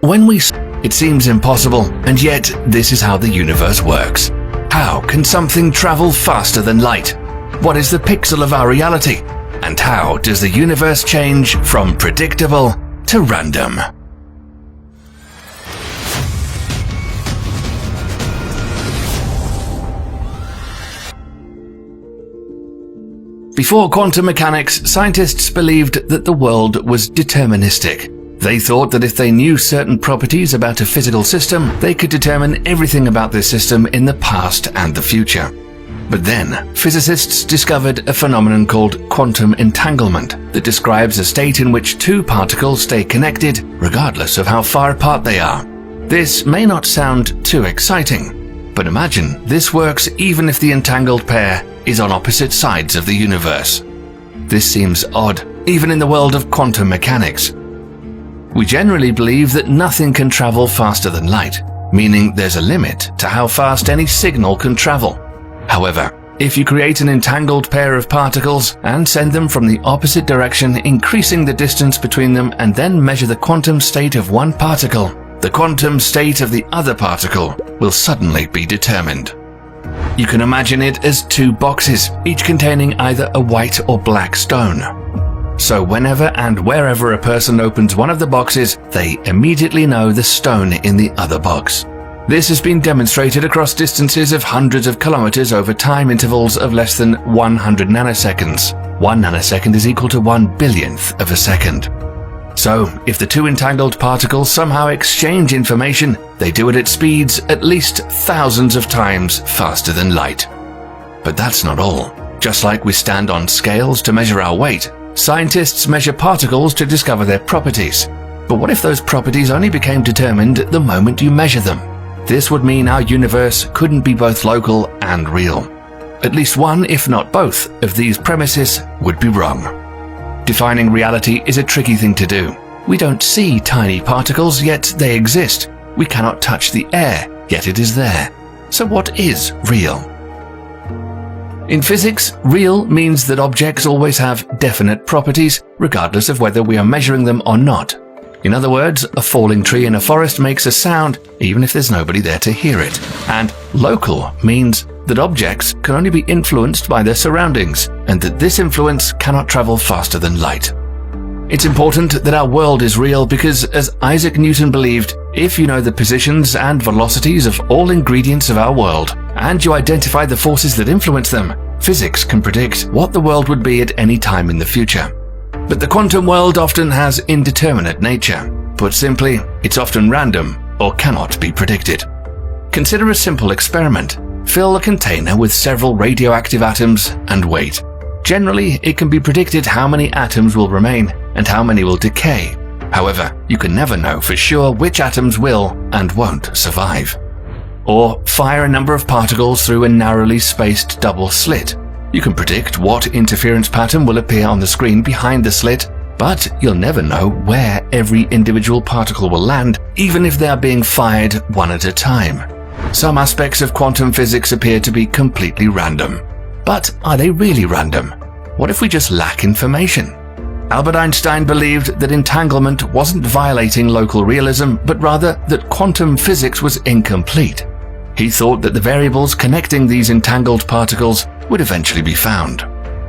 It seems impossible, and yet this is how the universe works. How can something travel faster than light? What is the pixel of our reality? And how does the universe change from predictable to random? Before quantum mechanics, scientists believed that the world was deterministic. They thought that if they knew certain properties about a physical system, they could determine everything about this system in the past and the future. But then, physicists discovered a phenomenon called quantum entanglement that describes a state in which two particles stay connected regardless of how far apart they are. This may not sound too exciting, but imagine this works even if the entangled pair is on opposite sides of the universe. This seems odd, even in the world of quantum mechanics. We generally believe that nothing can travel faster than light, meaning there's a limit to how fast any signal can travel. However, if you create an entangled pair of particles and send them from the opposite direction, increasing the distance between them, and then measure the quantum state of one particle, the quantum state of the other particle will suddenly be determined. You can imagine it as two boxes, each containing either a white or black stone. So whenever and wherever a person opens one of the boxes, they immediately know the stone in the other box. This has been demonstrated across distances of hundreds of kilometers over time intervals of less than 100 nanoseconds. 1 nanosecond is equal to 1 billionth of a second. So, if the two entangled particles somehow exchange information, they do it at speeds at least thousands of times faster than light. But that's not all. Just like we stand on scales to measure our weight, scientists measure particles to discover their properties. But what if those properties only became determined the moment you measure them? This would mean our universe couldn't be both local and real. At least one, if not both, of these premises would be wrong. Defining reality is a tricky thing to do. We don't see tiny particles, yet they exist. We cannot touch the air, yet it is there. So what is real? In physics, real means that objects always have definite properties, regardless of whether we are measuring them or not. In other words, a falling tree in a forest makes a sound, even if there's nobody there to hear it. And local means that objects can only be influenced by their surroundings, and that this influence cannot travel faster than light. It's important that our world is real because, as Isaac Newton believed, if you know the positions and velocities of all ingredients of our world, and you identify the forces that influence them, physics can predict what the world would be at any time in the future. But the quantum world often has indeterminate nature. Put simply, it's often random or cannot be predicted. Consider a simple experiment. Fill a container with several radioactive atoms and wait. Generally, it can be predicted how many atoms will remain and how many will decay. However, you can never know for sure which atoms will and won't survive. Or fire a number of particles through a narrowly spaced double slit. You can predict what interference pattern will appear on the screen behind the slit, but you'll never know where every individual particle will land, even if they are being fired one at a time. Some aspects of quantum physics appear to be completely random. But are they really random? What if we just lack information? Albert Einstein believed that entanglement wasn't violating local realism, but rather that quantum physics was incomplete. He thought that the variables connecting these entangled particles would eventually be found.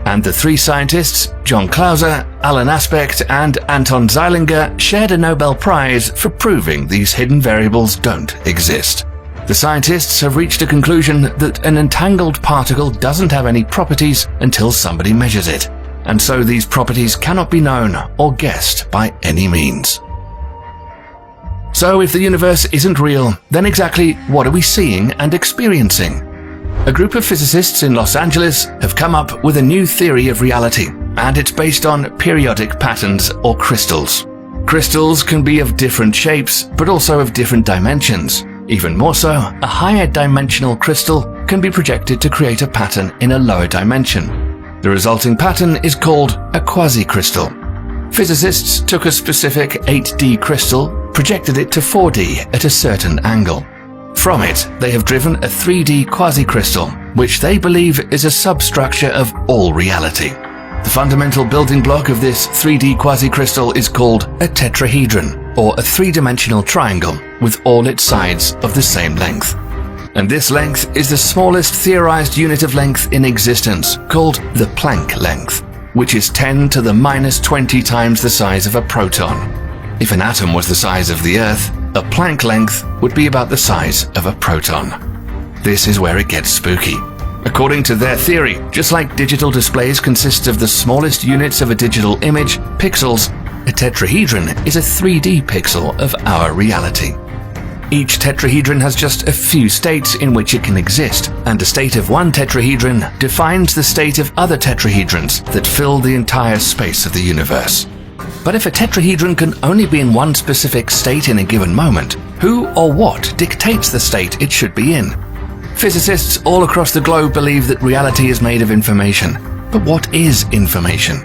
And the three scientists, John Clauser, Alan Aspect, and Anton Zeilinger, shared a Nobel Prize for proving these hidden variables don't exist. The scientists have reached a conclusion that an entangled particle doesn't have any properties until somebody measures it, and so these properties cannot be known or guessed by any means. So if the universe isn't real, then exactly what are we seeing and experiencing? A group of physicists in Los Angeles have come up with a new theory of reality, and it's based on periodic patterns or crystals. Crystals can be of different shapes, but also of different dimensions. Even more so, a higher dimensional crystal can be projected to create a pattern in a lower dimension. The resulting pattern is called a quasi-crystal. Physicists took a specific 8D crystal, projected it to 4D at a certain angle. From it, they have driven a 3D quasi-crystal, which they believe is a substructure of all reality. The fundamental building block of this 3D quasi-crystal is called a tetrahedron, or a three-dimensional triangle with all its sides of the same length. And this length is the smallest theorized unit of length in existence, called the Planck length, which is 10 to the minus 20 times the size of a proton. If an atom was the size of the Earth, a Planck length would be about the size of a proton. This is where it gets spooky. According to their theory, just like digital displays consist of the smallest units of a digital image, pixels, a tetrahedron is a 3D pixel of our reality. Each tetrahedron has just a few states in which it can exist, and a state of one tetrahedron defines the state of other tetrahedrons that fill the entire space of the universe. But if a tetrahedron can only be in one specific state in a given moment, who or what dictates the state it should be in? Physicists all across the globe believe that reality is made of information. But what is information?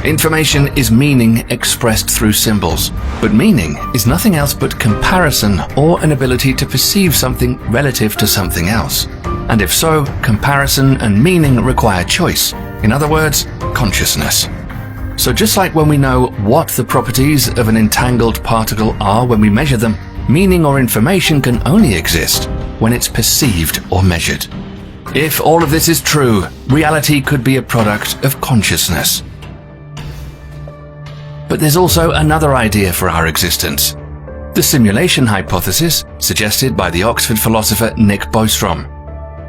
Information is meaning expressed through symbols. But meaning is nothing else but comparison or an ability to perceive something relative to something else. And if so, comparison and meaning require choice. In other words, consciousness. So just like when we know what the properties of an entangled particle are when we measure them, meaning or information can only exist when it's perceived or measured. If all of this is true, reality could be a product of consciousness. But there's also another idea for our existence. The simulation hypothesis, suggested by the Oxford philosopher Nick Bostrom.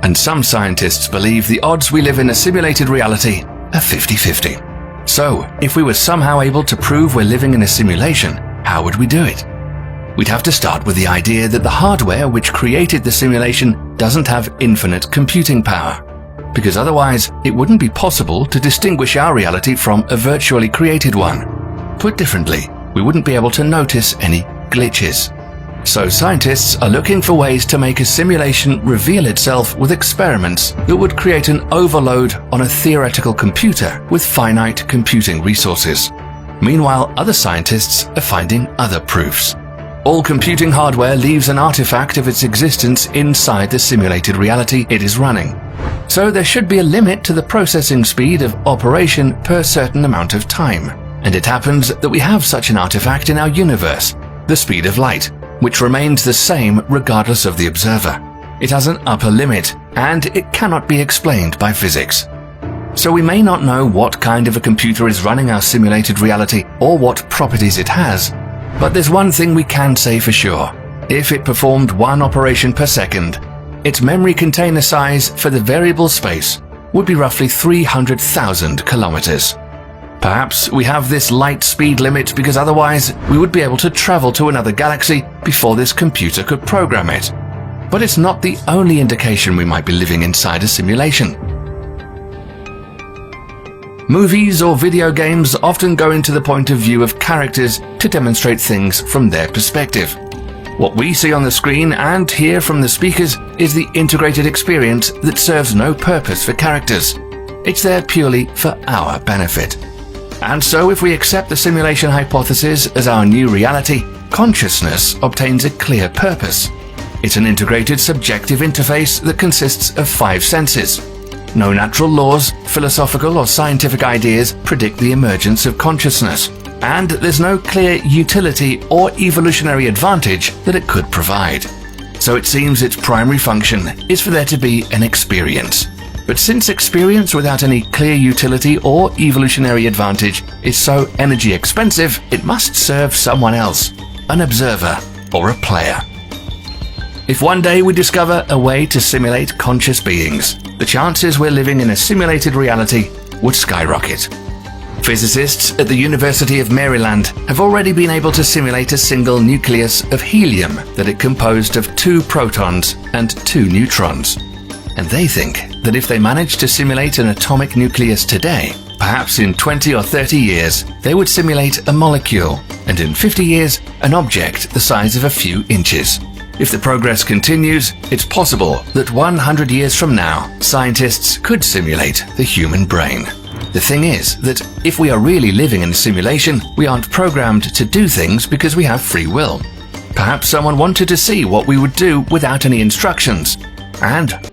And some scientists believe the odds we live in a simulated reality are 50-50. So, if we were somehow able to prove we're living in a simulation, how would we do it? We'd have to start with the idea that the hardware which created the simulation doesn't have infinite computing power, because otherwise it wouldn't be possible to distinguish our reality from a virtually created one. Put differently, we wouldn't be able to notice any glitches. So scientists are looking for ways to make a simulation reveal itself with experiments that would create an overload on a theoretical computer with finite computing resources. Meanwhile, other scientists are finding other proofs. All computing hardware leaves an artifact of its existence inside the simulated reality it is running. So there should be a limit to the processing speed of operation per certain amount of time. And it happens that we have such an artifact in our universe, the speed of light, which remains the same regardless of the observer. It has an upper limit, and it cannot be explained by physics. So we may not know what kind of a computer is running our simulated reality or what properties it has, but there's one thing we can say for sure. If it performed one operation per second, its memory container size for the variable space would be roughly 300,000 kilometers. Perhaps we have this light speed limit because otherwise we would be able to travel to another galaxy before this computer could program it. But it's not the only indication we might be living inside a simulation. Movies or video games often go into the point of view of characters to demonstrate things from their perspective. What we see on the screen and hear from the speakers is the integrated experience that serves no purpose for characters. It's there purely for our benefit. And so if we accept the simulation hypothesis as our new reality, consciousness obtains a clear purpose. It's an integrated subjective interface that consists of 5 senses. No natural laws, philosophical or scientific ideas predict the emergence of consciousness, and there's no clear utility or evolutionary advantage that it could provide. So it seems its primary function is for there to be an experience. But since experience without any clear utility or evolutionary advantage is so energy expensive, it must serve someone else, an observer or a player. If one day we discover a way to simulate conscious beings, the chances we're living in a simulated reality would skyrocket. Physicists at the University of Maryland have already been able to simulate a single nucleus of helium that is composed of 2 protons and 2 neutrons. And they think that if they manage to simulate an atomic nucleus today, perhaps in 20 or 30 years, they would simulate a molecule, and in 50 years, an object the size of a few inches. If the progress continues, it's possible that 100 years from now, scientists could simulate the human brain. The thing is that if we are really living in a simulation, we aren't programmed to do things because we have free will. Perhaps someone wanted to see what we would do without any instructions. And